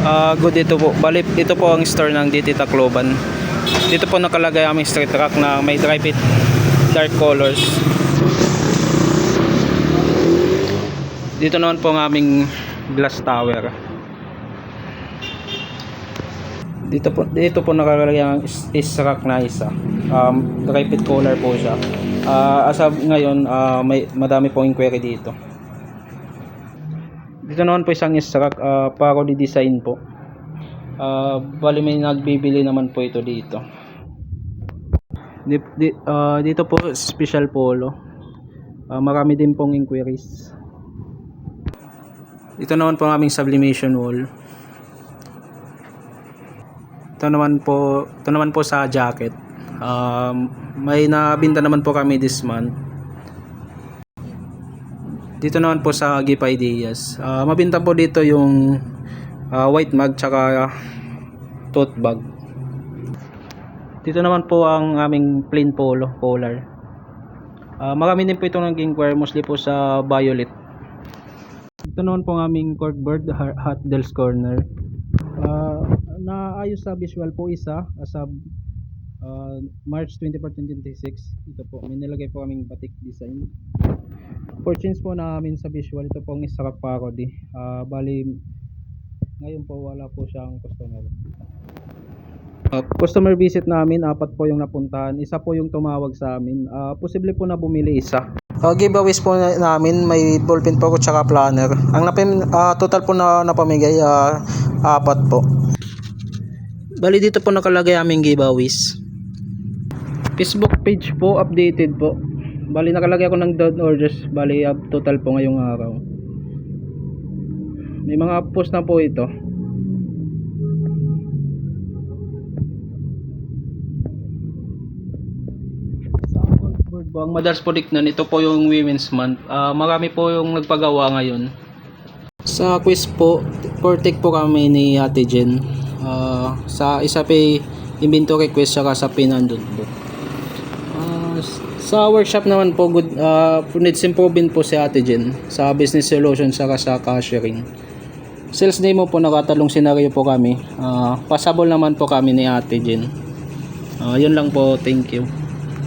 Good dito po. Bali, ito po ang store ng DT Tacloban. Dito po nakalagay aming street rack na may dry fit dark colors. Dito naman po ang aming glass tower. Dito po nakalagay ang is rack na isa. Dry fit color po siya. As of ngayon, madami pong inquiry dito. Dito naman po isang is-rack, parody design po. Bali may nagbibili naman po ito dito. Dito po special polo. Marami din pong inquiries. Dito naman po ang aming sublimation wall. Ito naman po sa jacket. May nabinta naman po kami this month. Dito naman po sa Gift Ideas, mabinta po dito yung white mug tsaka tote bag. Dito naman po ang aming plain polar. Marami din po itong nag-inquire, mostly po sa violet. Dito naman po ang aming corkboard hot Del's corner. Naayos sa visual po isa as of March 24, 2026. Ito po, may nilagay po kaming batik design. For change po namin sa visual, ito pong is-rack parody. Bali ngayon po wala po siyang customer. Customer visit namin, 4 po yung napuntahan. Isa po yung tumawag sa amin. Posible po na bumili isa. Giveaways po namin, may ballpen po at saka planner. Ang total po na napamigay 4 po. Bali dito po nakalagay aming giveaways. Facebook page po updated po. Bali nakalagay ako ng down orders. Bali total po ngayong araw. May mga post na po ito. Sa board po, ang madalas po diknan, ito po yung Women's Month. Marami po yung nagpagawa ngayon. Sa quiz po, take po kami ni Ate Jen. Sa isa pa inventory quiz saka sa pinandun po. Sa workshop naman po, needs improvement po si Ate Jen sa business solution saka sa cashiering. Sales demo po, nakatalong senaryo po kami. Passable naman po kami ni Ate Jen. Yun lang po, thank you.